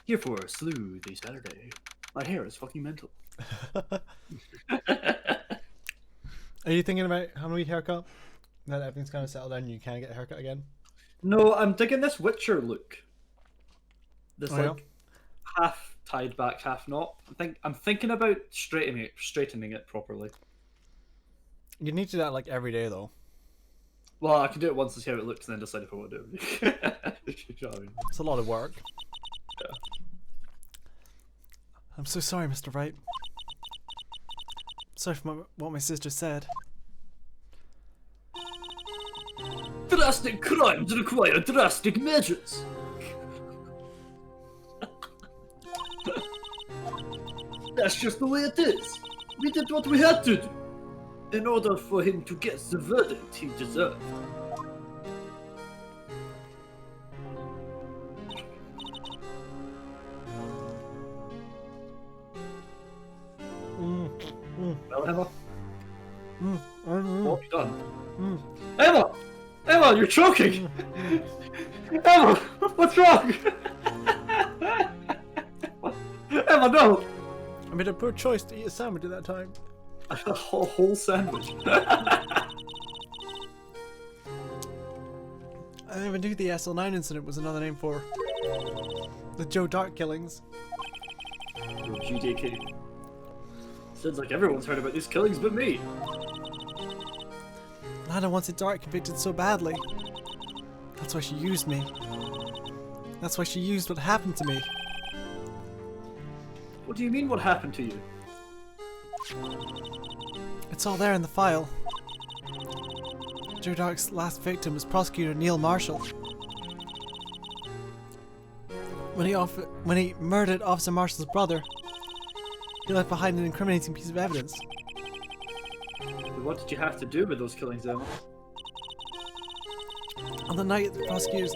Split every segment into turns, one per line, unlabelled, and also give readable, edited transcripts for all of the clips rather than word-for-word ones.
Here for Sleuthy Saturday. My hair is fucking mental.
Are you thinking about having a wee haircut? Now that everything's kind of settled down and you can get a haircut again?
No, I'm digging this Witcher look. This
Oh, yeah?
half tied back, half not. I'm thinking about straightening it properly.
You need to do that like every day though.
Well, I can do it once to see how it looks and then decide if I want to do it. You know what I mean?
It's a lot of work.
Yeah.
I'm so sorry, Mr. Wright. Sorry for what my sister said.
Drastic crimes require drastic measures. That's just the way it is. We did what we had to do in order for him to get the verdict he deserved. Well, Emma, what have you done? Emma! Emma, you're choking! Emma, what's wrong? Emma, no!
I made a poor choice to eat a sandwich at that time.
A whole sandwich.
I never knew the SL9 incident was another name for the Joe Dark killings.
GDK. Sounds like everyone's heard about these killings but me.
Lana wanted Dark convicted so badly. That's why she used me. That's why she used what happened to me.
What do you mean what happened to you?
It's all there in the file. Joe Dark's last victim was prosecutor Neil Marshall. When he murdered Officer Marshall's brother, he left behind an incriminating piece of evidence.
What did you have to do with those killings, Emma?
On the night of the prosecutor's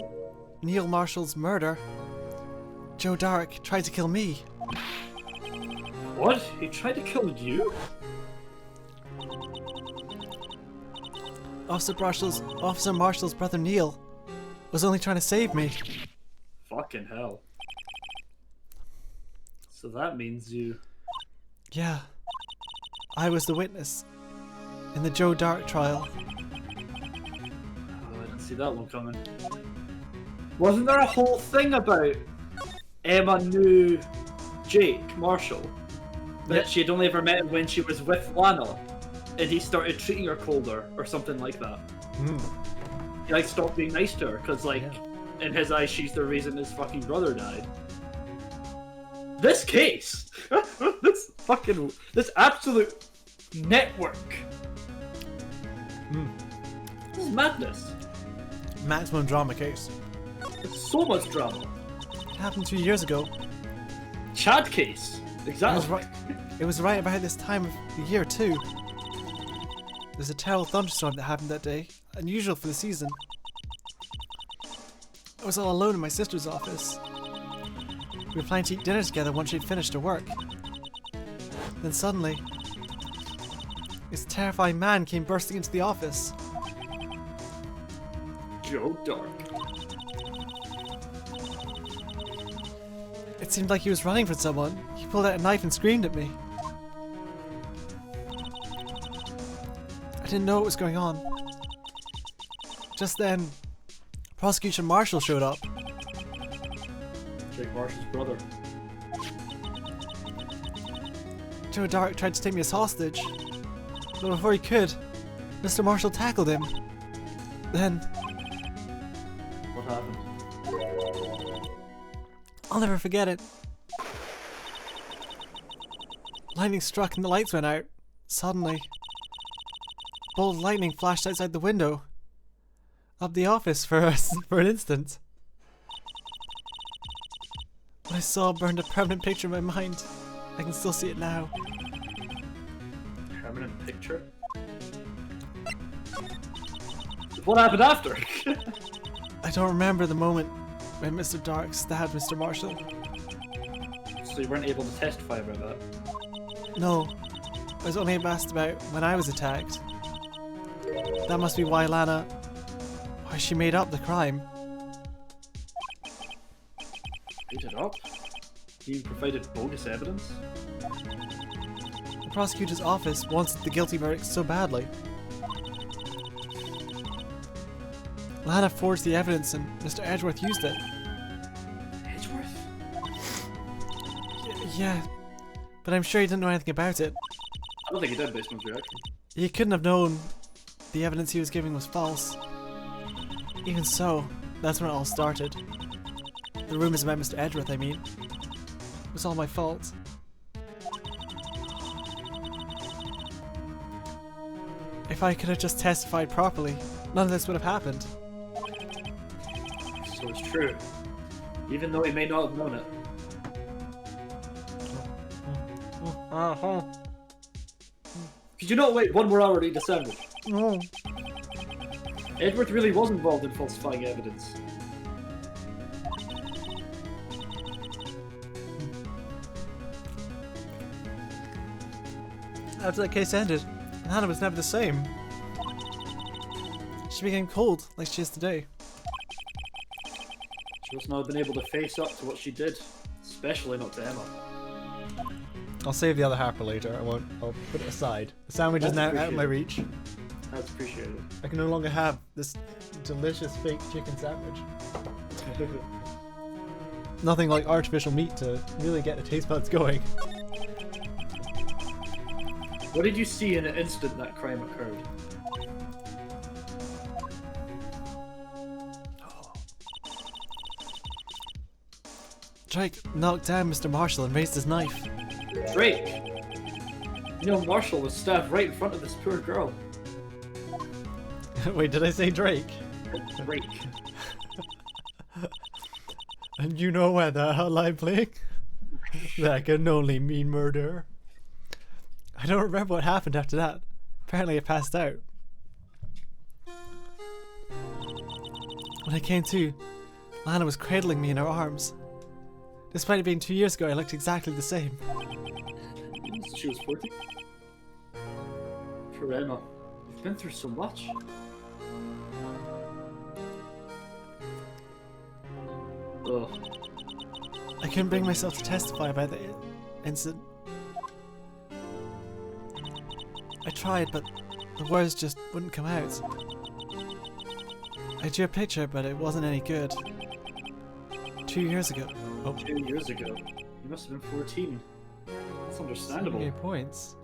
Neil Marshall's murder, Joe Dark tried to kill me.
What? He tried to kill you?
Officer Marshall's brother Neil was only trying to save me.
Fucking hell. So that means you...
Yeah. I was the witness in the Joe Dark trial.
Oh, I didn't see that one coming. Wasn't there a whole thing about Emma knew Jake Marshall? But
Yep.
she had only ever met him when she was with Lana, and he started treating her colder, or something like that. He like stopped being nice to her, because like, in his eyes, she's the reason his fucking brother died. This case! This absolute network! This is madness.
Maximum drama case.
It's so much drama.
It happened 2 years ago.
Chad case. Exactly.
It was right about this time of the year too. There's a terrible thunderstorm that happened that day, unusual for the season. I was all alone in my sister's office. We were planning to eat dinner together once she'd finished her work. Then suddenly, this terrifying man came bursting into the office.
Joe Dark.
It seemed like he was running from someone. He pulled out a knife and screamed at me. I didn't know what was going on. Just then, Prosecutor Marshall showed up.
Jake Marshall's brother.
Joe Dark tried to take me as hostage, but before he could, Mr. Marshall tackled him. Then,
What happened?
I'll never forget it. Lightning struck and the lights went out. Suddenly, a bolt of lightning flashed outside the window. Up the office for an instant. What I saw burned a permanent picture in my mind. I can still see it now.
Permanent picture? What happened after?
I don't remember the moment when Mr. Dark stabbed Mr. Marshall.
So you weren't able to testify about that?
No, I was only asked about when I was attacked. That must be why she made up the crime.
Made it up? He provided bogus evidence?
The prosecutor's office wants the guilty verdict so badly. Lana forged the evidence and Mr. Edgeworth used it.
Edgeworth?
Yeah, but I'm sure he didn't know anything about it.
I don't think he did based on his reaction.
He couldn't have known the evidence he was giving was false. Even so, that's when it all started. The rumors about Mr. Edgeworth, I mean. It was all my fault. If I could have just testified properly, none of this would have happened.
So it's true. Even though he may not have known it. Could you not wait one more hour to eat the sandwich?
No.
Edward really was involved in falsifying evidence.
After that case ended, Hannah was never the same. She became cold, like she is today.
She must not have been able to face up to what she did, especially not to Emma.
I'll save the other half for later. I'll put it aside. The sandwich is now out of my reach.
That's appreciated.
I can no longer have this delicious fake chicken sandwich. Nothing like artificial meat to really get the taste buds going.
What did you see in the instant that crime occurred?
Drake knocked down Mr. Marshall and raised his knife.
Drake! You know, Marshall was stabbed right in front of this poor girl.
Wait, did I say Drake?
Drake.
And you know where the hell I'm playing? That can only mean murder. I don't remember what happened after that. Apparently I passed out. When I came to, Lana was cradling me in her arms. Despite it being 2 years ago, I looked exactly the same.
She was 40? Poor Emma. You've been through so much. Ugh.
I couldn't bring myself to testify about the incident. I tried, but the words just wouldn't come out. I drew a picture, but it wasn't any good. 2 years ago.
Oh. 2 years ago? You must have been 14. That's understandable.
7k points?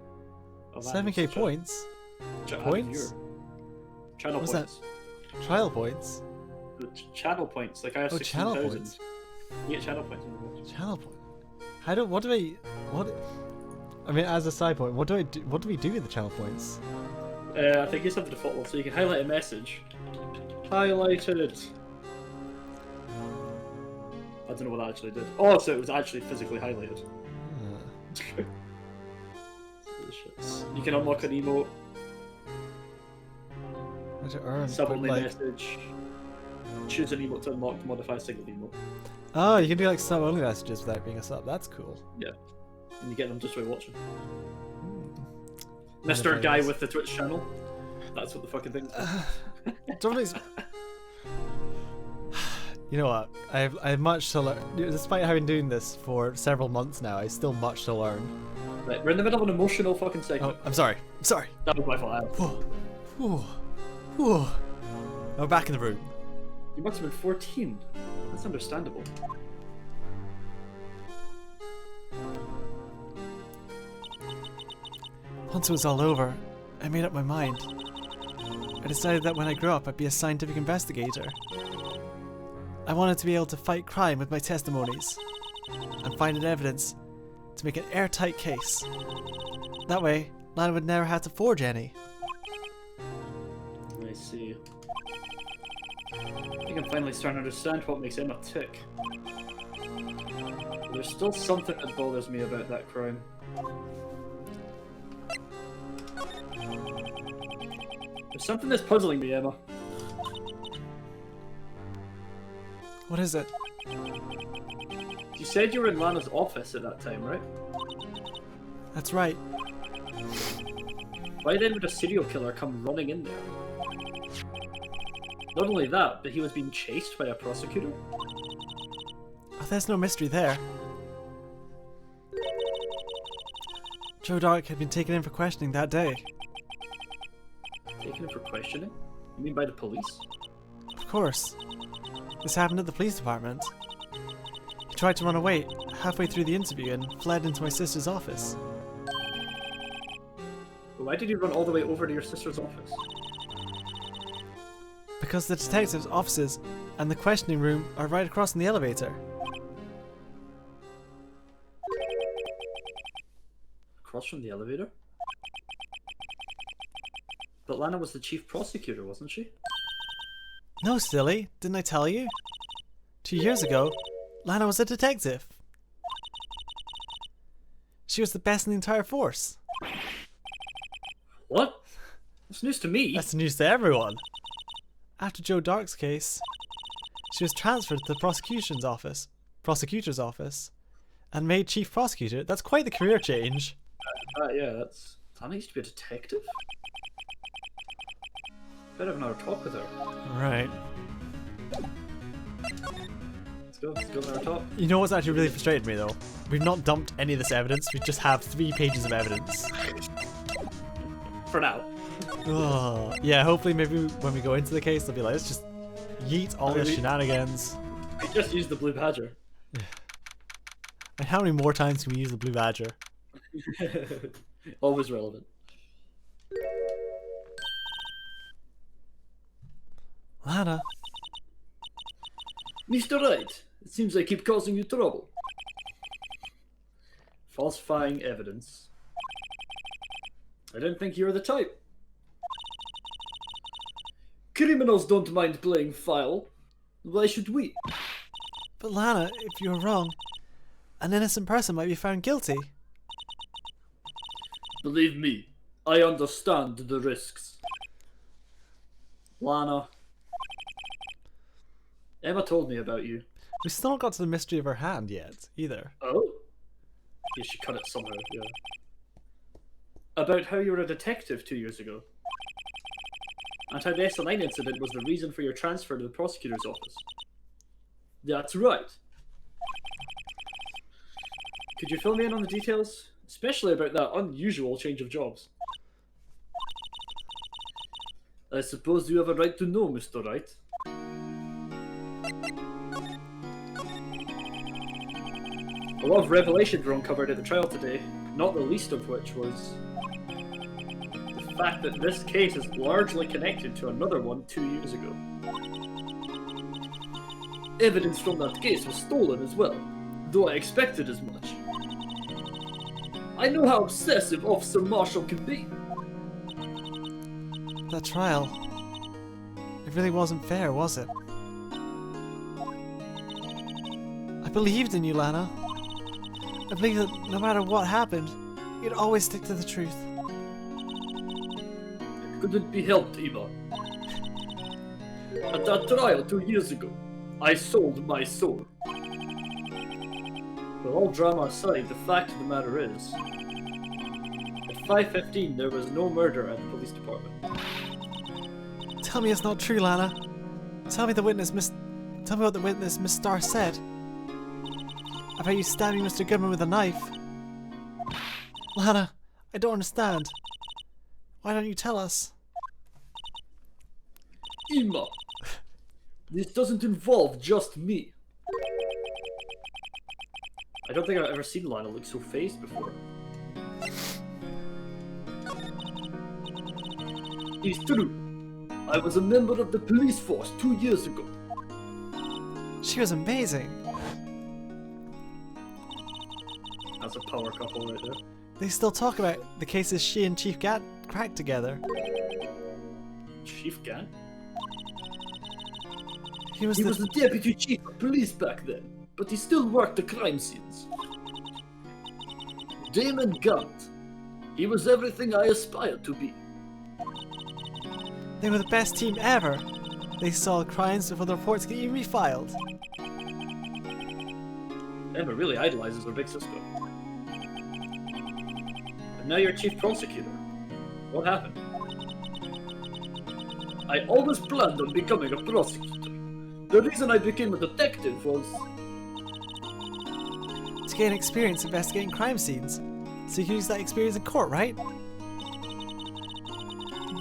Oh,
7k points? Points?
Channel
What's
points.
That? Trial points?
Channel points, like I have 16,000.
Channel points.
You get channel points.
Channel point. I mean, as a side point, what do we do with the channel points?
I think you just have the default one, so you can highlight a message. Highlighted. I don't know what that actually did. Oh, so it was actually physically highlighted. You can unlock an emote.
What to earn?
Sub-only message. Choose an emote to unlock to modify a single emote.
Oh, you can do like sub-only messages without being a sub. That's cool.
Yeah. And you get them just by watching. Mr. Guy with the Twitch channel. That's what the fucking thing is.
You know what? I have much to learn. Despite having been doing this for several months now, I still much to learn.
Right, we're in the middle of an emotional fucking segment.
Oh, I'm sorry. I'm sorry.
That was my fault.
I'm back in the room.
You must have been 14. That's understandable.
Once it was all over, I made up my mind. I decided that when I grew up, I'd be a scientific investigator. I wanted to be able to fight crime with my testimonies and find evidence to make an airtight case. That way, Lana would never have to forge any.
I see. I think I'm finally starting to understand what makes Emma tick. But there's still something that bothers me about that crime. There's something that's puzzling me, Emma.
What is it?
You said you were in Lana's office at that time, right?
That's right.
Why then would a serial killer come running in there? Not only that, but he was being chased by a prosecutor?
Oh, there's no mystery there. Joe Dark had been taken in for questioning that day.
Taken him for questioning? You mean by the police?
Of course. This happened at the police department. He tried to run away halfway through the interview and fled into my sister's office.
Why did you run all the way over to your sister's office?
Because the detective's offices and the questioning room are right across in the elevator.
Across from the elevator? But Lana was the chief prosecutor, wasn't she?
No, silly. Didn't I tell you? 2 years ago, Lana was a detective. She was the best in the entire force.
What? That's news to me.
That's news to everyone. After Joe Dark's case, she was transferred to the prosecutor's office, and made chief prosecutor. That's quite the career change.
Yeah, that's... Lana used to be a detective? Better have another talk with her.
Right.
Let's go another talk.
You know what's actually really frustrated me though? We've not dumped any of this evidence, we just have 3 pages of evidence.
For now.
Oh, yeah, hopefully maybe when we go into the case they'll be like, let's just yeet all the shenanigans.
We just used the blue badger.
And how many more times can we use the blue badger?
Always relevant.
Lana.
Mr. Wright, it seems I keep causing you trouble. Falsifying evidence. I didn't think you were the type. Criminals don't mind playing foul. Why should we?
But Lana, if you're wrong, an innocent person might be found guilty.
Believe me, I understand the risks. Lana. Emma told me about you.
We still not got to the mystery of her hand yet, either.
Oh? Yeah, she cut it somehow, yeah. About how you were a detective 2 years ago. And how the SL9 incident was the reason for your transfer to the prosecutor's office. That's right. Could you fill me in on the details? Especially about that unusual change of jobs. I suppose you have a right to know, Mr. Wright. A lot of revelations were uncovered at the trial today, not the least of which was the fact that this case is largely connected to another one 2 years ago. Evidence from that case was stolen as well, though I expected as much. I know how obsessive Officer Marshall can be.
That trial, it really wasn't fair, was it? I believed in you, Lana. I believe that no matter what happened, you'd always stick to the truth.
It couldn't be helped, Eva. At that trial 2 years ago, I sold my soul. But all drama aside, the fact of the matter is, at 5:15 there was no murder at the police department.
Tell me it's not true, Lana. Tell me what the witness Miss Starr said. About you stabbing Mr. Goodman with a knife. Lana, I don't understand. Why don't you tell us?
Emma, this doesn't involve just me. I don't think I've ever seen Lana look so phased before. It's true. I was a member of the police force 2 years ago.
She was amazing.
That's a power couple right there.
They still talk about the cases she and Chief Gat cracked together.
Chief Gat?
He was
the deputy chief of police back then, but he still worked the crime scenes. Damon Gant. He was everything I aspired to be.
They were the best team ever. They solved crimes before the reports could even be filed.
Emma really idolizes her big sister. And now you're chief prosecutor. What happened? I always planned on becoming a prosecutor. The reason I became a detective was...
to gain experience investigating crime scenes. So you can use that experience in court, right?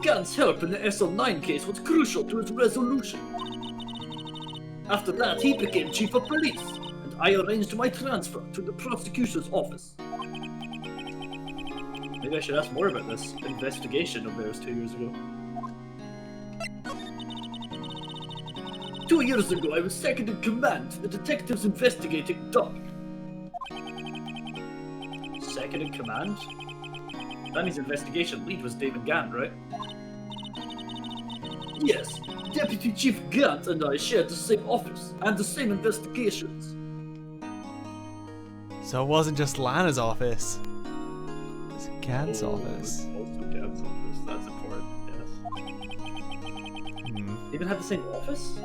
Gant's help in the SL9 case was crucial to its resolution. After that, he became chief of police, and I arranged my transfer to the prosecutor's office. Maybe I should ask more about this investigation of theirs 2 years ago. 2 years ago, I was second in command to the detectives investigating Doc. Second in command? That means investigation lead was David Gant, right? Yes, Deputy Chief Gant and I shared the same office and the same investigations.
So it wasn't just Lana's office. It's Gant's office.
Also Gant's office, that's important, yes. They even had the same office?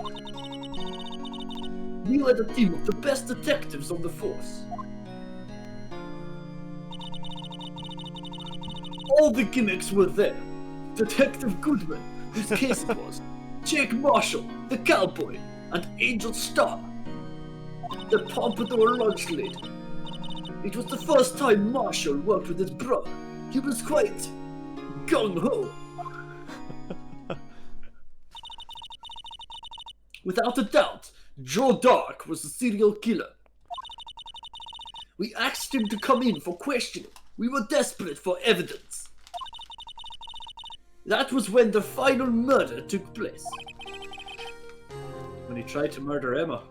We led a team of the best detectives on the force. All the gimmicks were there. Detective Goodman, whose case it was, Jake Marshall, the cowboy, and Angel Starr, the pompadour lunch lady. It was the first time Marshall worked with his brother. He was quite gung-ho. Without a doubt, Joe Dark was the serial killer. We asked him to come in for questioning. We were desperate for evidence. That was when the final murder took place. When he tried to murder Emma.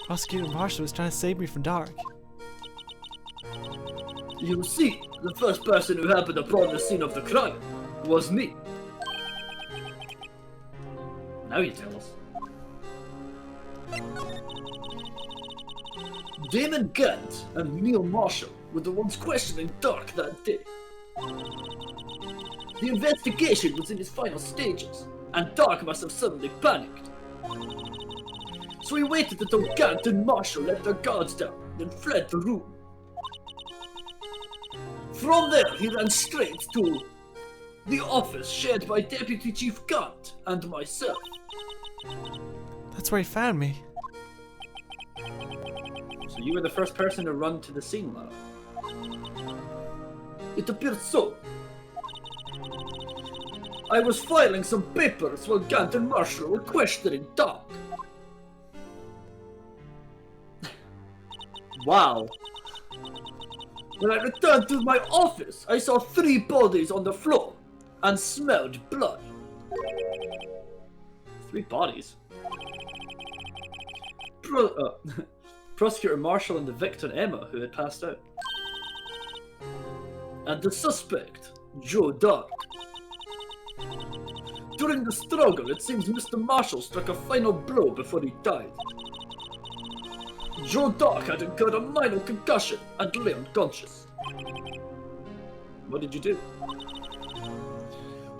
Prosecutor Marshall was trying to save me from Dark.
You see, the first person who happened upon the scene of the crime was me. Now you tell us. Damon Gant and Neil Marshall were the ones questioning Dark that day. The investigation was in its final stages, and Dark must have suddenly panicked. So he waited until Gant and Marshall let their guards down, then fled the room. From there, he ran straight to the office shared by Deputy Chief Gant and myself.
That's where he found me.
So you were the first person to run to the scene, Lara? It appears so. I was filing some papers while Gant and Marshall were questioning Dark. Wow. When I returned to my office, I saw 3 bodies on the floor and smelled blood. 3 bodies? Prosecutor Marshall and the victim Emma, who had passed out. And the suspect, Joe Dark. During the struggle, it seems Mr. Marshall struck a final blow before he died. Joe Dark had incurred a minor concussion and lay unconscious. What did you do?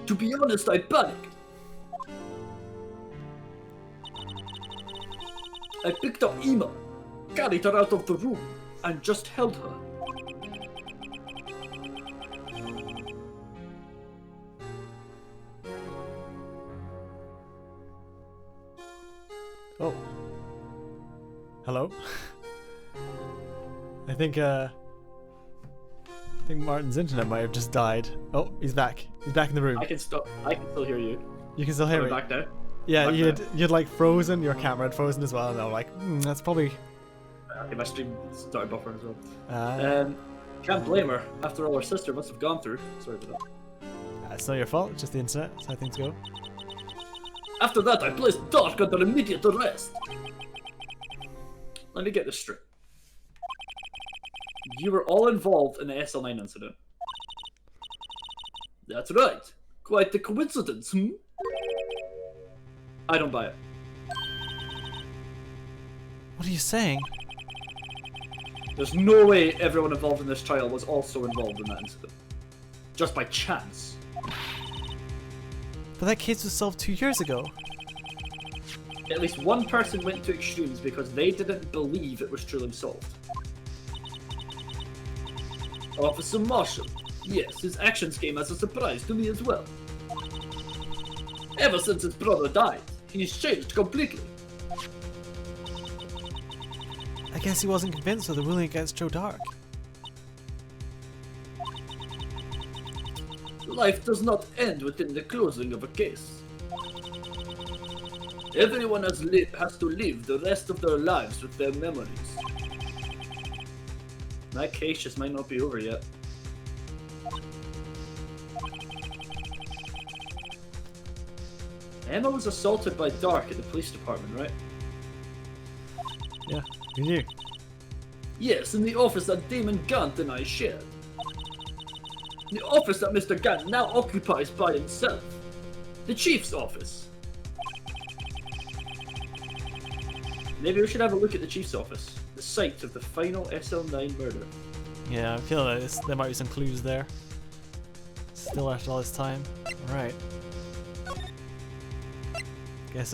To be honest, I panicked. I picked up Emma, carried her out of the room, and just held her.
Oh. Hello? I think Martin's internet might have just died. Oh, he's back. He's back in the room.
I can still hear you.
You can still hear me?
Back now?
Yeah,
Back
you'd like frozen, your camera had frozen as well, and I'm like, that's probably...
Okay, my stream started buffering as well. Can't blame her. After all, her sister must have gone through. Sorry about that.
It's not your fault, it's just the internet. That's how things go.
After that, I placed Dark under immediate arrest. Let me get this straight. You were all involved in the SL9 incident. That's right. Quite the coincidence, I don't buy it.
What are you saying?
There's no way everyone involved in this trial was also involved in that incident. Just by chance.
But that case was solved 2 years ago.
At least one person went to extremes because they didn't believe it was truly solved. Officer Marshall. Yes, his actions came as a surprise to me as well. Ever since his brother died, he's changed completely.
I guess he wasn't convinced of the ruling against Joe Dark.
Life does not end within the closing of a case. Everyone has to live the rest of their lives with their memories. That case just might not be over yet. Emma was assaulted by Dark at the police department, right?
Yeah, you knew.
Yes, in the office that Damon Gant and I shared. The office that Mr. Gant now occupies by himself. The chief's office. Maybe we should have a look at the chief's office. The site of the final SL9 murder.
Yeah, I feel like there might be some clues there. Still after all this time. Alright. Guess,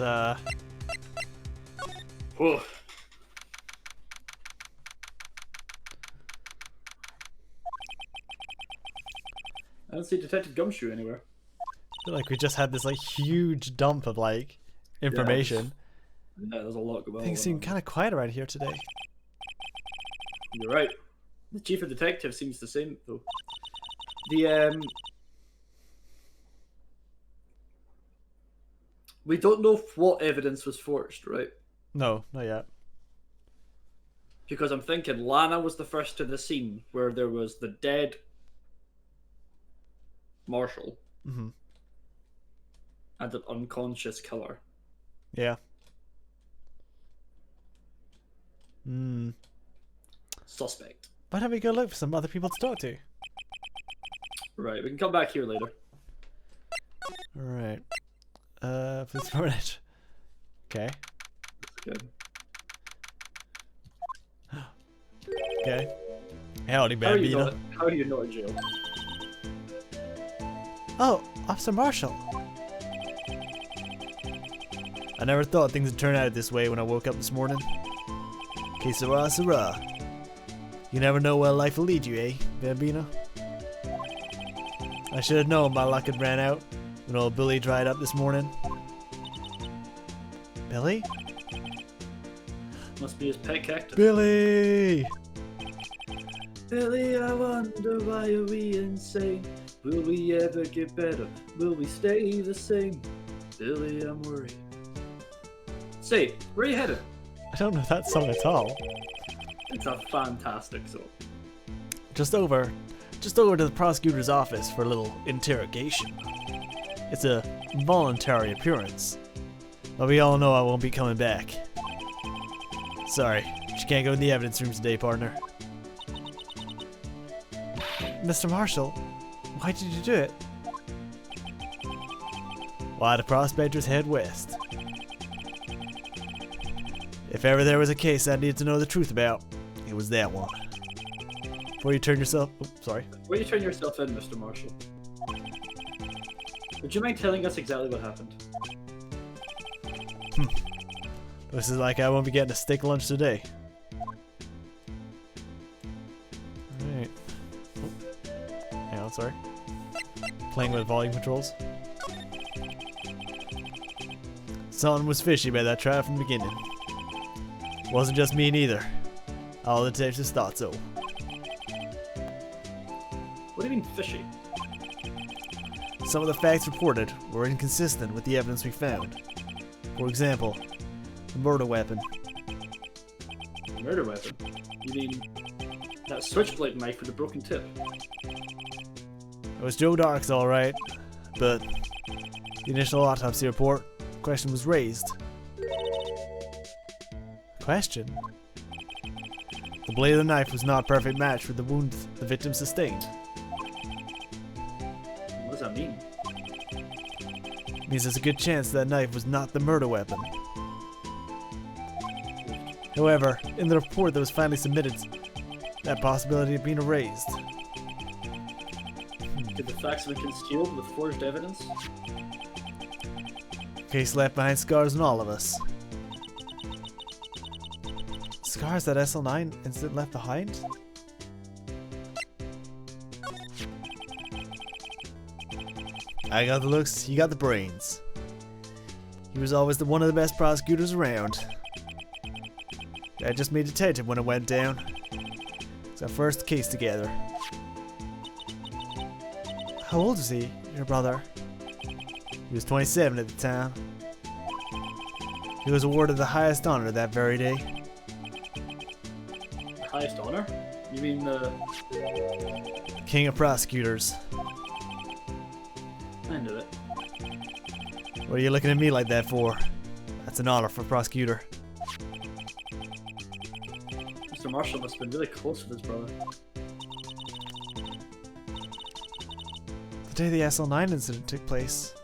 Whoa. I don't see Detective Gumshoe anywhere.
I feel like we just had this, like, huge dump of, like, information.
Yeah, there's a lot going on.
Things seem kind of quiet around here today.
You're right. The chief of detective seems the same, though. We don't know what evidence was forged, right?
No, not yet.
Because I'm thinking Lana was the first to the scene where there was the dead Marshall
Mm-hmm.
and an unconscious killer.
Yeah. Hmm.
Suspect.
Why don't we go look for some other people to talk to?
Right, we can come back here later.
Alright. Please forward it. Okay.
Good.
Okay. Howdy,
How are you
Bambino.
not, how are you not in jail?
Oh, Officer Marshall. I never thought things would turn out this way when I woke up this morning. Que sera, sera. You never know where life will lead you, eh, Bambino? I should have known my luck had ran out when old Billy dried up this morning. Billy?
Must be his pet cactus.
Billy!
Billy, I wonder why are we insane? Will we ever get better? Will we stay the same? Billy, I'm worried. Say, where are you headed?
I don't know that song at all.
It's a fantastic song.
Just over to the prosecutor's office for a little interrogation. It's a voluntary appearance, but we all know I won't be coming back. Sorry, but you can't go in the evidence room today, partner. Mr. Marshall, why did you do it? Why do prospectors head west? If ever there was a case I needed to know the truth about, it was that one. Before you turn yourself... Oh, sorry.
Before you turn yourself in, Mr. Marshall, would you mind telling us exactly what happened?
This is like I won't be getting a steak lunch today. Alright. Oh. Hang on, sorry. Playing with volume controls. Something was fishy about that trial from the beginning. Wasn't just me neither. All the detectives thought so.
What do you mean fishy?
Some of the facts reported were inconsistent with the evidence we found. For example, the murder weapon.
Murder weapon? You mean that switchblade knife with a broken tip?
It was Joe Dark's alright, but the initial autopsy report, question was raised. Question? The blade of the knife was not a perfect match for the wound the victim sustained.
What does that mean?
Means there's a good chance that knife was not the murder weapon. However, in the report that was finally submitted, that possibility had been erased.
Could the facts have been concealed with forged evidence?
Case left behind scars on all of us. Scars that SL9 incident left behind? I got the looks, you got the brains. He was always one of the best prosecutors around. I just made detective when it went down. It's our first case together. How old is he, your brother? He was 27 at the time. He was awarded the highest honor that very day.
The highest honor? You mean the...
King of prosecutors.
I knew it.
What are you looking at me like that for? That's an honor for a prosecutor.
Mr. Marshall must have been really close with his brother.
The day the SL9 incident took place.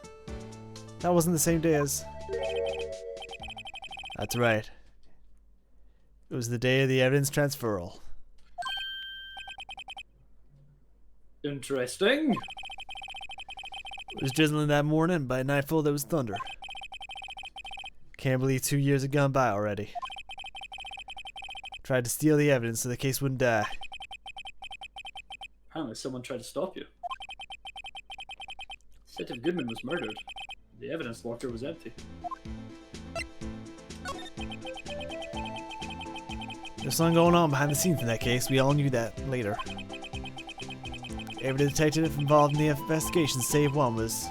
That wasn't the same day as... That's right. It was the day of the evidence transferal.
Interesting.
It was drizzling that morning. By nightfall there was thunder. Can't believe 2 years had gone by already. Tried to steal the evidence so the case wouldn't die.
Apparently someone tried to stop you. Detective Goodman was murdered. The evidence locker was empty.
There's something going on behind the scenes in that case. We all knew that later. Every detective involved in the investigation save one was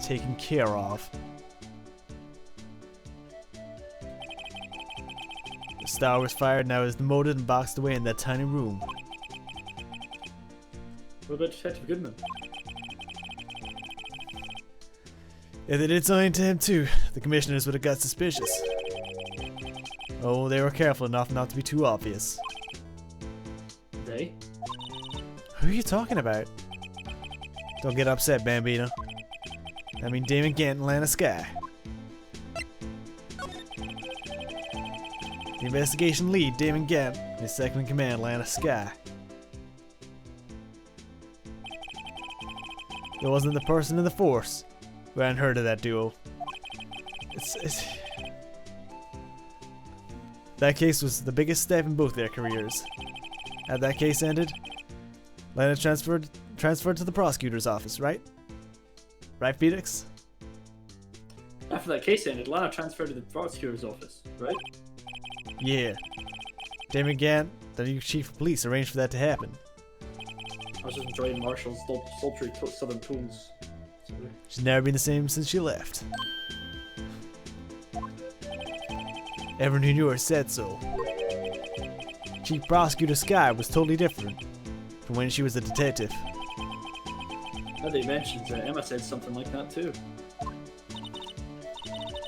taken care of. The star was fired, now is demoted and boxed away in that tiny room.
What about Detective Goodman?
If they did something to him too, the commissioners would have got suspicious. Oh, they were careful enough not to be too obvious.
They?
Who are you talking about? Don't get upset, Bambino. I mean Damon Gant and Lana Sky. The investigation lead, Damon Gant, and his second in command, Lana Sky. There wasn't the person in the force who hadn't heard of that duo. That case was the biggest step in both their careers. Had that case ended, Lana transferred to the prosecutor's office, right? Right, Felix?
After that case ended, Lana transferred to the prosecutor's office, right?
Yeah. Damon Gant, the new chief of police, arranged for that to happen.
I was just enjoying Marshall's sultry southern tones. Sorry.
She's never been the same since she left. Everyone who knew her said so. Chief Prosecutor Sky was totally different from when she was a detective.
Now that you mentioned, Emma said something like that too.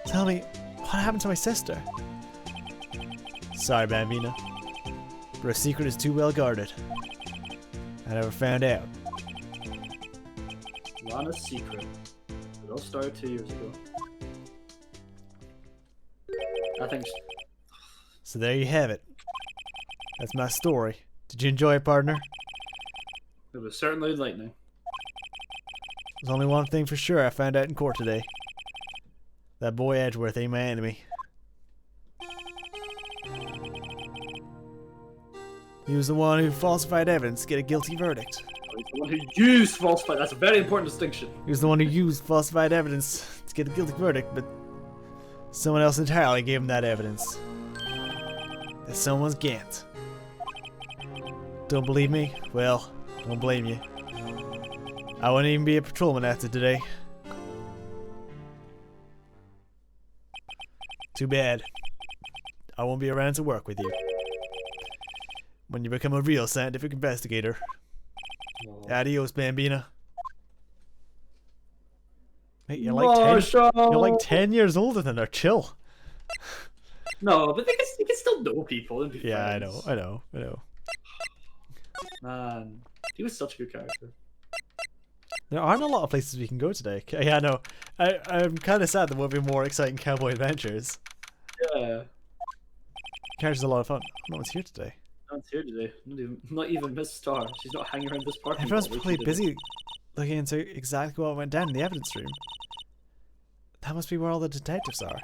Tell me, what happened to my sister? Sorry, Bambina, but her secret is too well guarded. I never found out.
Lana's secret. It all started 2 years ago. I think.
So there you have it. That's my story. Did you enjoy it, partner?
It was certainly enlightening.
There's only one thing for sure I found out in court today. That boy Edgeworth ain't my enemy. He was the one who falsified evidence to get a guilty verdict.
He's the one who used falsified. That's a very important distinction.
He was the one who used falsified evidence to get a guilty verdict, but someone else entirely gave him that evidence. That someone's Gant. Don't believe me? Well, don't blame you. I wouldn't even be a patrolman after today. Too bad. I won't be around to work with you when you become a real scientific investigator. Adios, Bambina. Mate, you're like 10 years older than her. Chill.
No, but they can still know people and be
Yeah,
friends.
I know.
Man, he was such a good character.
There aren't a lot of places we can go today. Yeah, I know. I'm kind of sad there won't be more exciting cowboy adventures.
Yeah.
Character's a lot of fun. No one's here today.
No one's here today. Not even Miss Star. She's not hanging around this parking
Everyone's
lot
probably busy looking into exactly what went down in the evidence room. That must be where all the detectives are.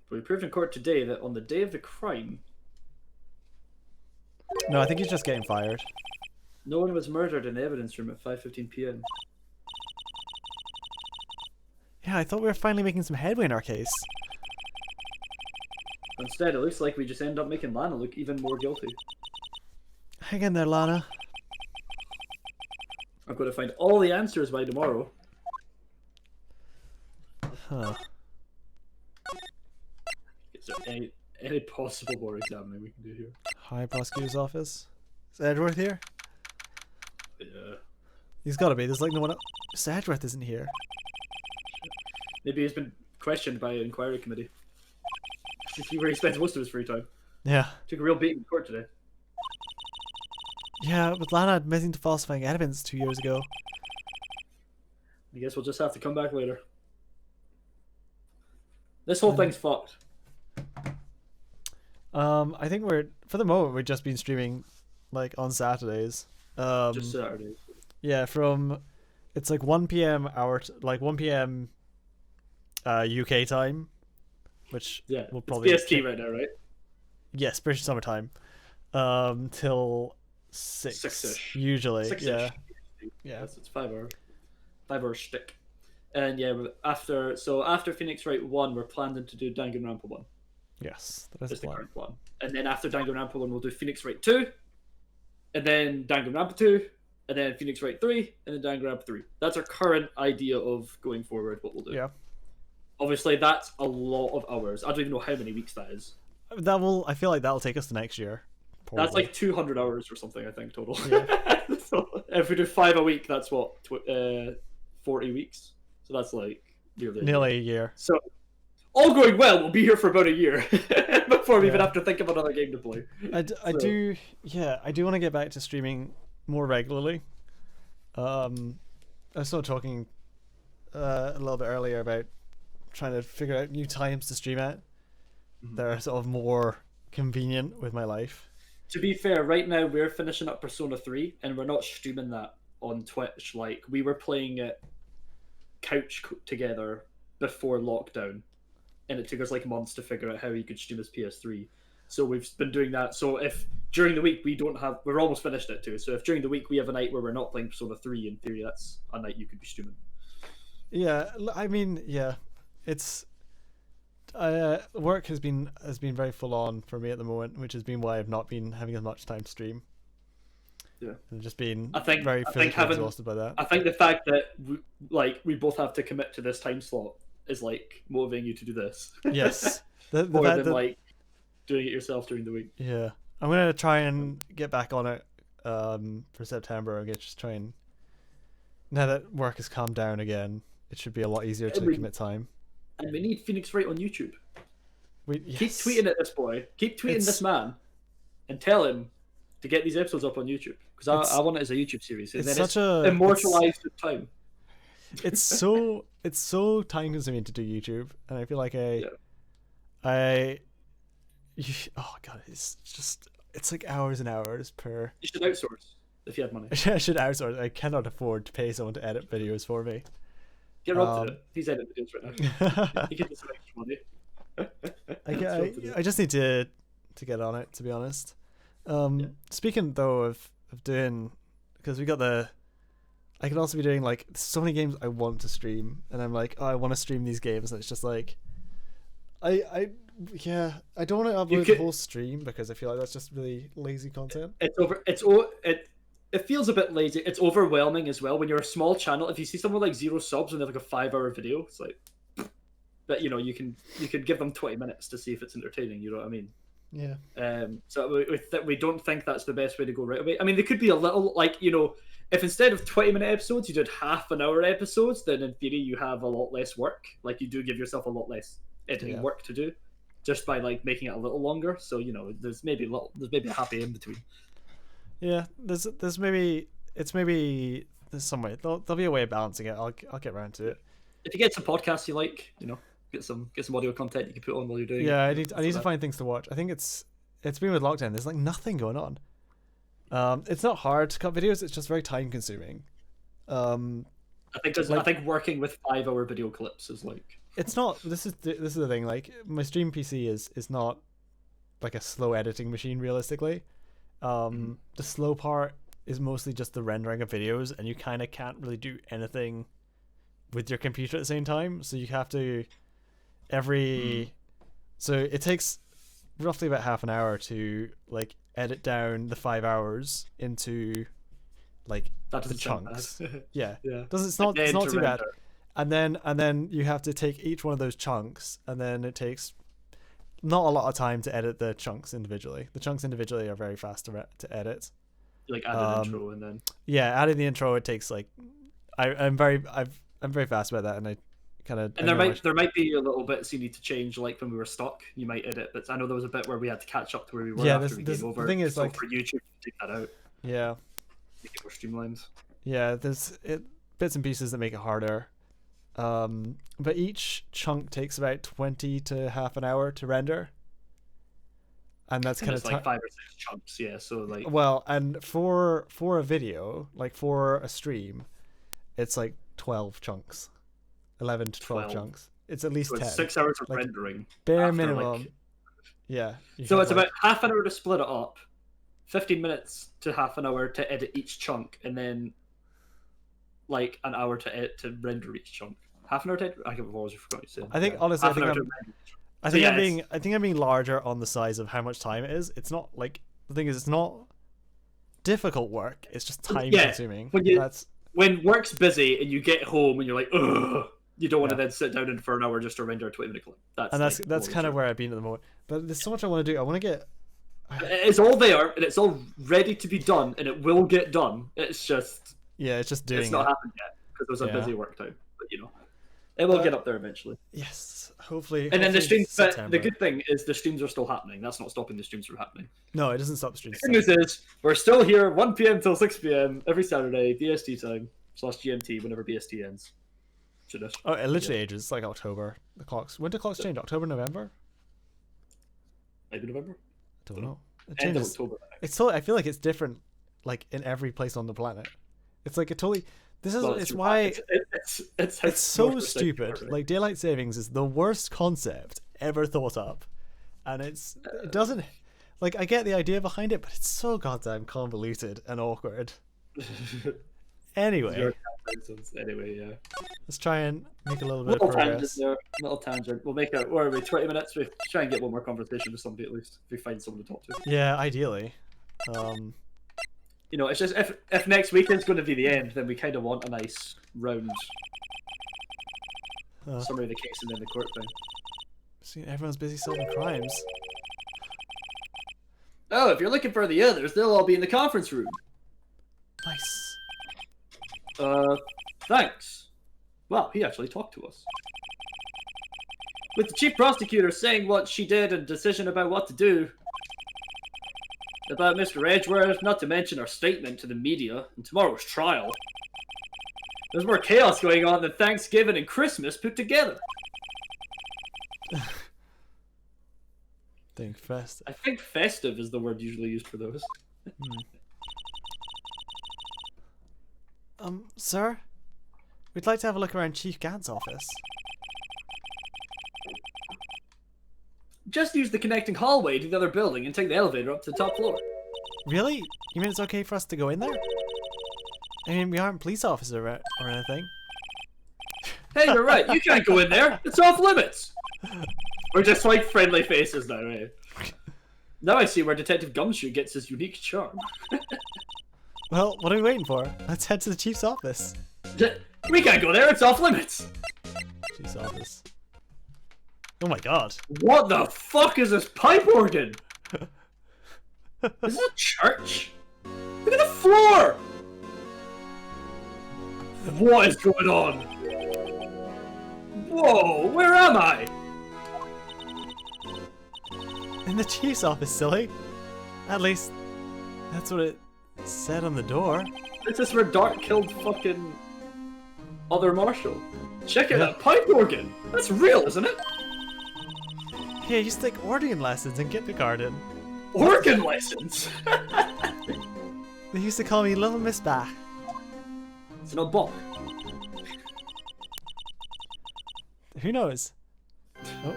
But we proved in court today that on the day of the crime,
No, I think he's just getting fired.
no one was murdered in the evidence room at 5:15 p.m.
Yeah, I thought we were finally making some headway in our case.
Instead, it looks like we just end up making Lana look even more guilty.
Hang in there, Lana.
I'm going to find all the answers by tomorrow.
Huh.
Is there any possible more examining we can do here?
High prosecutor's office. Is Edgeworth here?
Yeah.
He's got to be. There's like no one else. Edgeworth isn't here.
Maybe he's been questioned by an inquiry committee. To see where he spends most of his free time.
Yeah.
Took a real beating in court today.
Yeah, with Lana admitting to falsifying evidence 2 years ago.
I guess we'll just have to come back later. This whole thing's fucked.
I think for the moment we've just been streaming like on Saturdays.
Just Saturdays.
Yeah, it's like 1 p.m. like 1 p.m. UK time, which will probably
it's PST right now, right?
Yes, British Summer Time. Till 6 usually. 6-ish. Yeah.
Yes, it's 5 hours. 5 hours shtick. And yeah, after Phoenix Wright 1, we're planning to do Danganronpa 1.
Yes, that is
the current one. And then after Danganronpa 1, we'll do Phoenix Wright 2, and then Danganronpa 2, and then Phoenix Wright 3, and then Danganronpa 3. That's our current idea of going forward, what we'll do.
Yeah.
Obviously, that's a lot of hours. I don't even know how many weeks that is.
I feel like that'll take us to next year. Probably.
That's like 200 hours or something, I think, total.
Yeah.
So if we do 5 a week, that's what, 40 weeks? So that's like
nearly a year.
So all going well, we'll be here for about a year before we even have to think of another game to play.
I do want to get back to streaming more regularly. I was sort of talking a little bit earlier about trying to figure out new times to stream at. that are sort of more convenient with my life.
To be fair, right now we're finishing up Persona 3 and we're not streaming that on Twitch. Like, we were playing it couch together before lockdown, and it took us like months to figure out how you could stream his PS3. So we've been doing that. So if during the week we're almost finished it too. So if during the week we have a night where we're not playing Persona 3, in theory that's a night you could be streaming.
Yeah, I mean, yeah, it's work has been very full on for me at the moment, which has been why I've not been having as much time to stream.
Yeah,
and just been
very physically exhausted by that. I think the fact that we both have to commit to this time slot is like motivating you to do this.
Yes,
more than like doing it yourself during the week.
Yeah, I'm gonna try and get back on it for September. Just try and, now that work has calmed down again, it should be a lot easier to commit time.
And we need Phoenix Wright on YouTube.
Yes.
Keep tweeting at this boy. Keep tweeting this man, and tell him to get these episodes up on YouTube, because I want it as a YouTube series. And
it's
immortalized with time.
It's so time consuming to do YouTube, and I feel like oh god, it's like hours and hours per.
You should outsource if you had money.
I should outsource. I cannot afford to pay someone to edit videos for me.
Get Rob to do it. He's editing videos right now. He gets some extra money.
I just need to get on it, to be honest. Speaking though of doing, because we got I could also be doing like so many games I want to stream, and I'm like, oh, I want to stream these games, and it's just like, I don't want to upload the whole stream because I feel like that's just really lazy content. It feels a bit lazy. It's overwhelming as well when you're a small channel. If you see someone like 0 subs and they have like a 5-hour video, it's like, but you can give them 20 minutes to see if it's entertaining. You know what I mean? Yeah.
So we don't think that's the best way to go right away. I mean, there could be a little, like, if instead of 20-minute episodes you did half-an-hour episodes, then in theory you have a lot less work. Like, you do give yourself a lot less editing work to do, just by like making it a little longer. So there's maybe a happy in between. Yeah, there's some way there'll be a way of balancing it. I'll get around to it. If you get some podcasts you like, get some audio content you can put on while you're doing it. Yeah, I need to find things to watch. I think it's been with lockdown. There's like nothing going on. It's not hard to cut videos. It's just very time consuming. I think working with 5-hour video clips is like. It's not. This is the thing. Like, my stream PC is not like a slow editing machine realistically. The slow part is mostly just the rendering of videos, and you kind of can't really do anything with your computer at the same time. So you have to so it takes roughly about half an hour to like edit down the 5 hours into
like
That
the
doesn't sound
chunks.
bad.
Yeah,
Yeah.
it's not
Then to
too bad.
render.
And then you have to take each one of those chunks, and then it takes not a lot of time to edit the chunks individually. The chunks individually are very fast to edit.
Like add an intro and then.
Yeah, adding the intro, it takes like I'm very fast about that, and I kind of.
And there might be a little bits you need to change, like when we were stuck, you might edit. But I know there was a bit where we had to catch up to where we were after we came over.
The thing is,
so
like,
for YouTube, take that out.
Yeah.
Make it more streamlined.
Yeah, there's bits and pieces that make it harder. But each chunk takes about 20 to half an hour to render. And that's kind of
like 5 or 6 chunks, yeah. So like,
well, and for a video, like for a stream, it's like 12 chunks, 11 to 12 chunks. It's at least 10.
6 hours of
like,
rendering.
Bare minimum. Like, yeah.
So it's about half an hour to split it up, 15 minutes to half an hour to edit each chunk, and then like an hour to render each chunk. Half an hour to edit? I can't always forgot to say.
I think honestly, I think I'm being larger on the size of how much time it is. It's not like, the thing is, it's not difficult work. It's just time consuming.
When work's busy and you get home and you're like, ugh, you don't want to then sit down and for an hour just to render a 20-minute clip.
That's kind of where I've been at the moment. But there's so much I want to do. I want to get.
It's all there and it's all ready to be done, and it will get done. It's just.
Yeah, it's just doing.
It's not happened yet because it was a busy work time, but you know. It will get up there eventually.
Yes, hopefully.
And then the streams, but the good thing is the streams are still happening. That's not stopping the streams from happening.
No, it doesn't stop streams.
The good news is we're still here 1 p.m. till 6 p.m. every Saturday, BST time /GMT whenever BST ends.
Oh, it literally ages. It's like October. The clocks. When do clocks change? October, November?
Maybe November.
I don't know. It
End of
changes.
October.
It's totally. I feel like it's different, like in every place on the planet. It's like a totally. This is it's why it's so stupid. Like daylight savings is the worst concept ever thought up, and it doesn't. Like I get the idea behind it, but it's so goddamn convoluted and awkward. Anyway,
yeah.
Let's try and make a little bit of progress.
Little tangent. We'll make it. Where are we? 20 minutes. We try and get one more conversation with somebody at least. If we find someone to talk to.
Yeah, ideally.
You know, it's just if next weekend's going to be the end, then we kind of want a nice round summary of the case and then the court thing.
See, everyone's busy solving crimes.
Oh, if you're looking for the others, they'll all be in the conference room.
Nice.
Thanks. Well, he actually talked to us. With the chief prosecutor saying what she did and decision about what to do. About Mr. Edgeworth, not to mention our statement to the media and tomorrow's trial. There's more chaos going on than Thanksgiving and Christmas put together.
I think
festive is the word usually used for those.
Sir? We'd like to have a look around Chief Gant's office.
Just use the connecting hallway to the other building and take the elevator up to the top floor.
Really? You mean it's okay for us to go in there? I mean, we aren't police officers or anything.
Hey, you're right. You can't go in there. It's off limits. We're just like friendly faces now, eh? Now I see where Detective Gumshoe gets his unique charm.
Well, what are we waiting for? Let's head to the chief's office.
We can't go there. It's off limits.
Chief's office. Oh my god.
What the fuck is this pipe organ? Is this a church? Look at the floor! What is going on? Whoa, where am I?
In the chief's office, silly. At least, that's what it said on the door.
This is where Dart killed fucking other Marshall. Check out that pipe organ. That's real, isn't it?
Yeah, you used to take organ lessons in kindergarten.
Organ lessons?
They used to call me Little Miss Bach.
It's not Bach.
Who knows? Oh.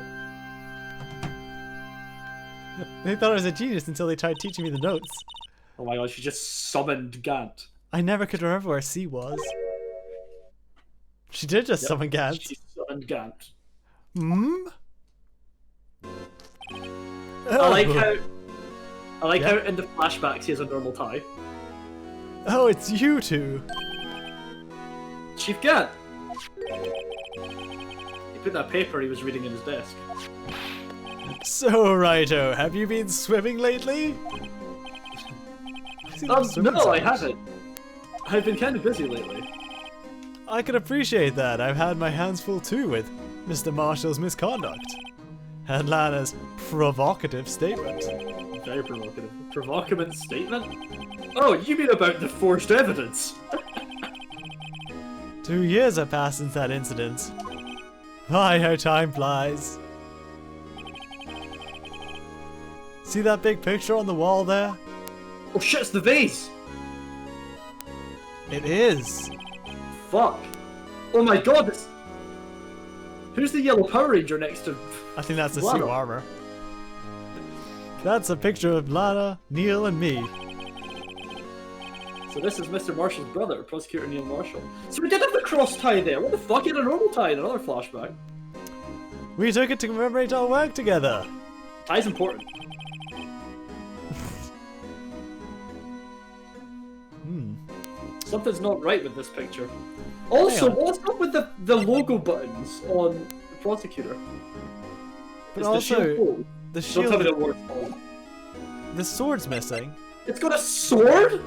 They thought I was a genius until they tried teaching me the notes.
Oh my god, she just summoned Gant.
I never could remember where C was. She did just summon Gant.
She summoned Gant.
Hmm?
I like how in the flashbacks he has a normal tie.
Oh, it's you two.
Chief Gant. He put that paper he was reading in his desk.
So, Righto, have you been swimming lately?
No, I haven't. I've been kind of busy lately.
I can appreciate that. I've had my hands full too with Mr. Marshall's misconduct. And Lana's provocative statement.
Very provocative. Provocative statement? Oh, you mean about the forged evidence?
2 years have passed since that incident. My, how time flies. See that big picture on the wall there?
Oh shit, it's the vase!
It is.
Fuck. Oh my god, it's... Who's the yellow Power Ranger next to...
I think that's the
Lana?
suit armor. That's a picture of Lana, Neil, and me.
So this is Mr. Marshall's brother, Prosecutor Neil Marshall. So we did have the cross tie there. What the fuck? He had a normal tie in another flashback.
We took it to commemorate our work together.
Tie's important. Something's not right with this picture. Also, what's up with the logo buttons on the Prosecutor?
But
Is
also,
the shield gold?
the shield...
Don't tell me the word's gold.
The sword's missing.
It's got a sword?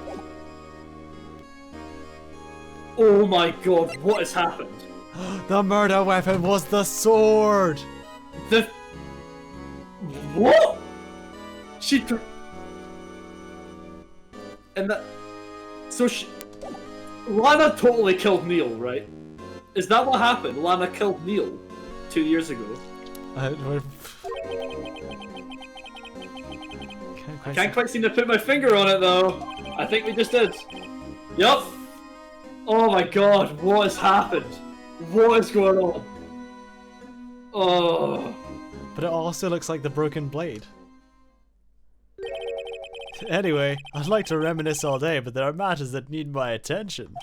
Oh my god, what has happened?
The murder weapon was the sword!
The... What? She... And that... So she... Lana totally killed Neil, right? Is that what happened? Lana killed Neil 2 years ago. I can't quite seem to put my finger on it though. I think we just did. Yup. Oh my god, what has happened? What is going on? Oh.
But it also looks like the broken blade. Anyway, I'd like to reminisce all day, but there are matters that need my attention.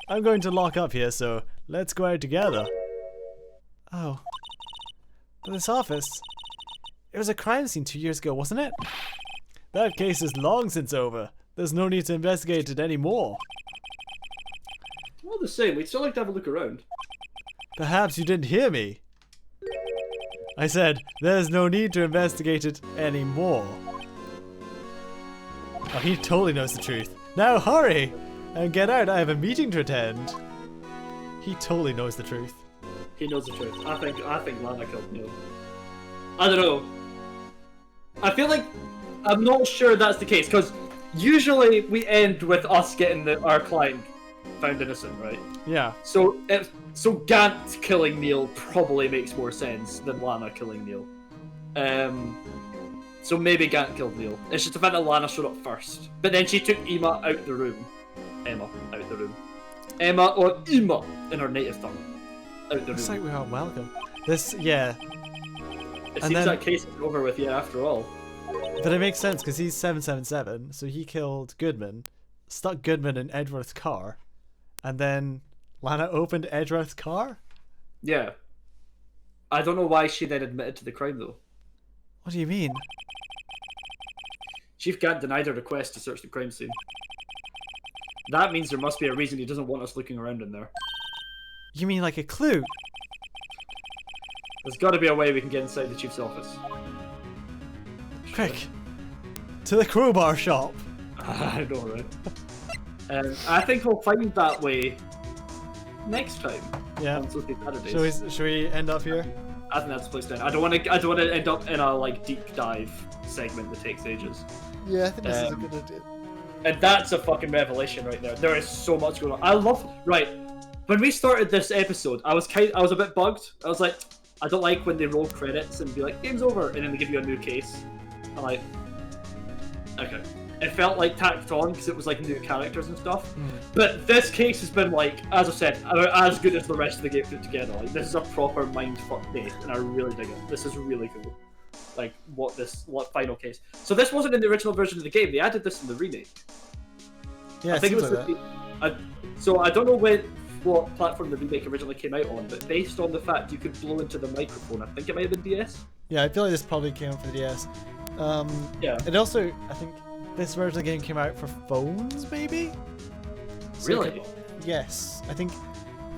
I'm going to lock up here, so let's go out together. Oh. But this office... It was a crime scene 2 years ago, wasn't it? That case is long since over. There's no need to investigate it anymore.
All the same, we'd still like to have a look around.
Perhaps you didn't hear me. I said, there's no need to investigate it anymore. Oh, he totally knows the truth. Now hurry! And get out, I have a meeting to attend. He totally knows the truth.
He knows the truth. I think Lana killed Neil. I don't know. I feel like... I'm not sure that's the case, because usually we end with us getting our client found innocent, right?
Yeah.
So Gant killing Neil probably makes more sense than Lana killing Neil. So maybe Gant killed Neil. It's just the fact that Lana showed up first. But then she took Emma out the room. Emma out the room. Emma or Emma in her native tongue. Out the room.
Looks like we are welcome. This, yeah.
It seems that case is over with, yeah, after all.
But it makes sense because he's 777, so he killed Goodman, stuck Goodman in Edgeworth's car, and then Lana opened Edgeworth's car?
Yeah. I don't know why she then admitted to the crime though.
What do you mean?
Chief Gant denied her request to search the crime scene. That means there must be a reason he doesn't want us looking around in there.
You mean like a clue?
There's gotta be a way we can get inside the chief's office.
Quick! To the crowbar shop!
I know, right? I think we'll find that way next time.
Yeah.
On Sleuthy Saturdays.
Should we end up here?
I think that's the place to end. I don't want to end up in a like deep dive segment that takes ages.
Yeah, I think this is a good idea.
And that's a fucking revelation right there. There is so much going on. When we started this episode, I was a bit bugged. I was like, I don't like when they roll credits and be like, game's over, and then they give you a new case. I'm like, okay. It felt like tacked on because it was like new characters and stuff. But this case has been like, as I said, as good as the rest of the game put together. Like, this is a proper mindfuck case, and I really dig it. This is really cool. Like what final case. So this wasn't in the original version of the game. They added this in the remake.
Yeah,
I think it was.
like
So I don't know what platform the remake originally came out on, but based on the fact you could blow into the microphone, I think it might have been DS.
Yeah, I feel like this probably came out for the DS.
Yeah.
It also, I think, this version of the game came out for phones, maybe? So
Really?
Yes, I think.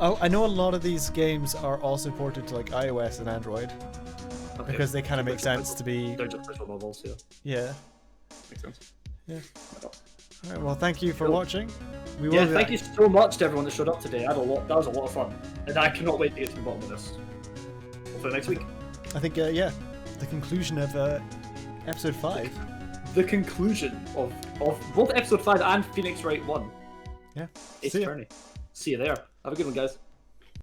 Oh, I know a lot of these games are also ported to like iOS and Android
Okay.
because they kind of make sense to be.
They're just visual novels, yeah.
Yeah.
Makes sense.
Yeah. Alright, well, thank you for
Cool.
watching. We will
Yeah,
be
thank
back.
you so much to everyone that showed up today. That was a lot of fun, and I cannot wait to get to the bottom of this. Hopefully next week.
I think, yeah, the conclusion of episode 5.
The conclusion of both episode 5 and Phoenix Wright 1.
Yeah.
Ace
See ya.
Attorney. See you there. Have a good one, guys.